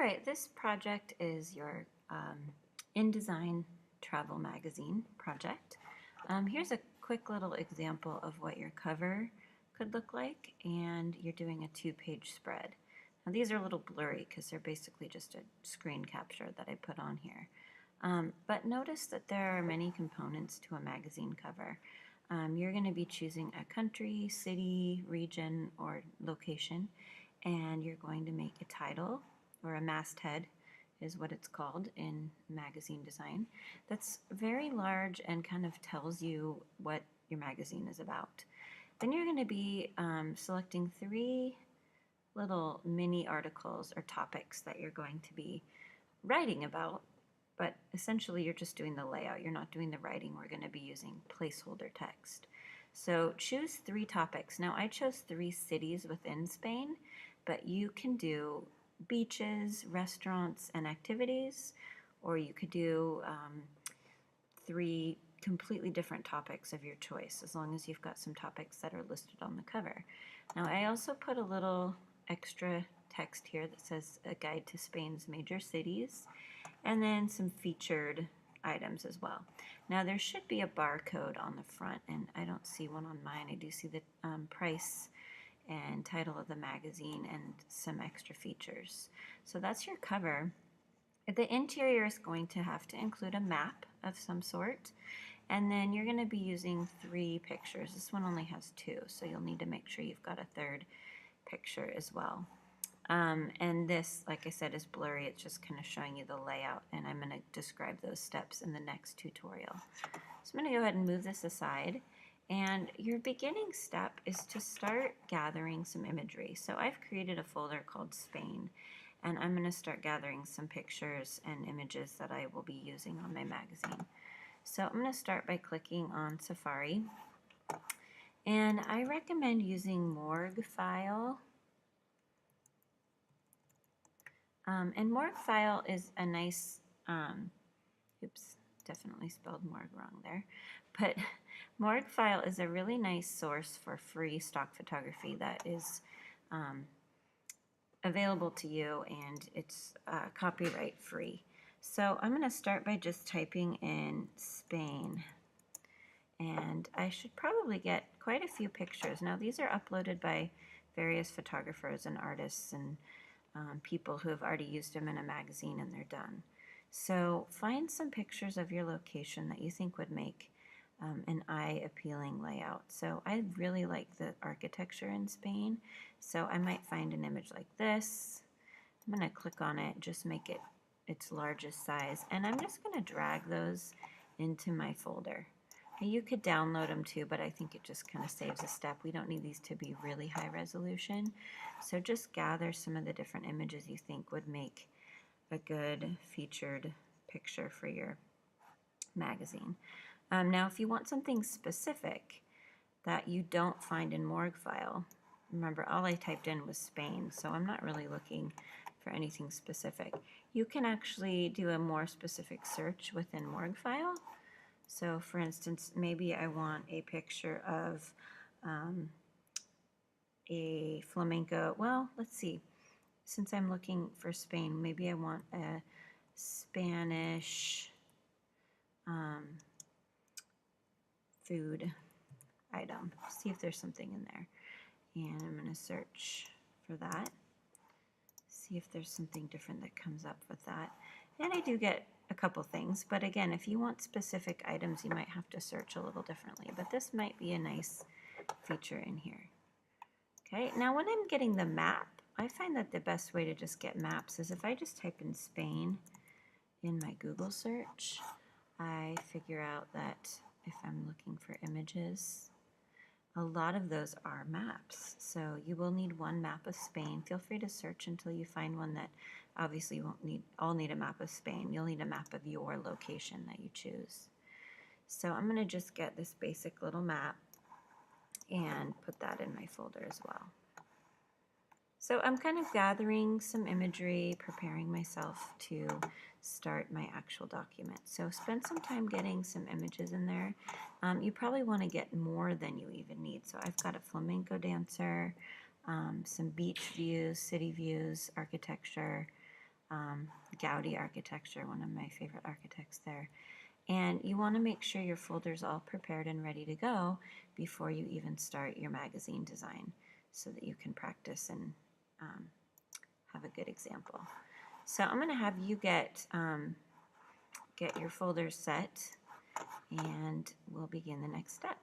right, this project is your InDesign travel magazine project. Here's a quick little example of what your cover could look like, and you're doing a two-page spread. Now these are a little blurry because they're basically just a screen capture that I put on here. But notice that there are many components to a magazine cover. You're going to be choosing a country, city, region, or location, and you're going to make a title, or a masthead is what it's called in magazine design, that's very large and kind of tells you what your magazine is about. Then you're going to be selecting 3 little mini articles or topics that you're going to be writing about, but essentially you're just doing the layout. You're not doing the writing. We're going to be using placeholder text. So choose 3 topics. Now I chose 3 cities within Spain, but you can do beaches, restaurants, and activities, or you could do 3 completely different topics of your choice, as long as you've got some topics that are listed on the cover. Now I also put a little extra text here that says a guide to Spain's major cities, and then some featured items as well. Now there should be a barcode on the front, and I don't see one on mine. I do see the price and title of the magazine and some extra features. So that's your cover. The interior is going to have to include a map of some sort, and then you're going to be using 3 pictures. This one only has 2, so you'll need to make sure you've got a 3rd picture as well. And this, like I said, is blurry. It's just kind of showing you the layout, and I'm going to describe those steps in the next tutorial. So I'm going to go ahead and move this aside. And your beginning step is to start gathering some imagery. So I've created a folder called Spain, and I'm going to start gathering some pictures and images that I will be using on my magazine. So I'm going to start by clicking on Safari, and I recommend using Morguefile. And Morguefile is a nice, oops, definitely spelled morgue wrong there, but Morguefile is a really nice source for free stock photography that is available to you, and it's copyright free. So I'm going to start by just typing in Spain, and I should probably get quite a few pictures. Now these are uploaded by various photographers and artists and people who have already used them in a magazine, and they're done. So find some pictures of your location that you think would make an eye-appealing layout. So I really like the architecture in Spain, so I might find an image like this. I'm going to click on it, just make it its largest size, and I'm just going to drag those into my folder. Now, you could download them too, but I think it just kind of saves a step. We don't need these to be really high resolution, so just gather some of the different images you think would make a good featured picture for your magazine. Now if you want something specific that you don't find in Morguefile, remember all I typed in was Spain, so I'm not really looking for anything specific. You can actually do a more specific search within Morguefile. So for instance, maybe I want a picture of a flamenco. Well, let's see. Since I'm looking for Spain, maybe I want a Spanish food item. See if there's something in there. And I'm going to search for that. See if there's something different that comes up with that. And I do get a couple things, but again, if you want specific items, you might have to search a little differently. But this might be a nice feature in here. Okay, now when I'm getting the map, I find that the best way to just get maps is if I just type in Spain in my Google search, I figure out that if I'm looking for images, a lot of those are maps. So you will need one map of Spain. Feel free to search until you find one that obviously you won't all need a map of Spain. You'll need a map of your location that you choose. So I'm going to just get this basic little map and put that in my folder as well. So I'm kind of gathering some imagery, preparing myself to start my actual document. So spend some time getting some images in there. You probably want to get more than you even need. So I've got a flamenco dancer, some beach views, city views, architecture, Gaudi architecture, one of my favorite architects there. And you want to make sure your folder's all prepared and ready to go before you even start your magazine design so that you can practice and have a good example. So I'm going to have you get your folders set, and we'll begin the next step.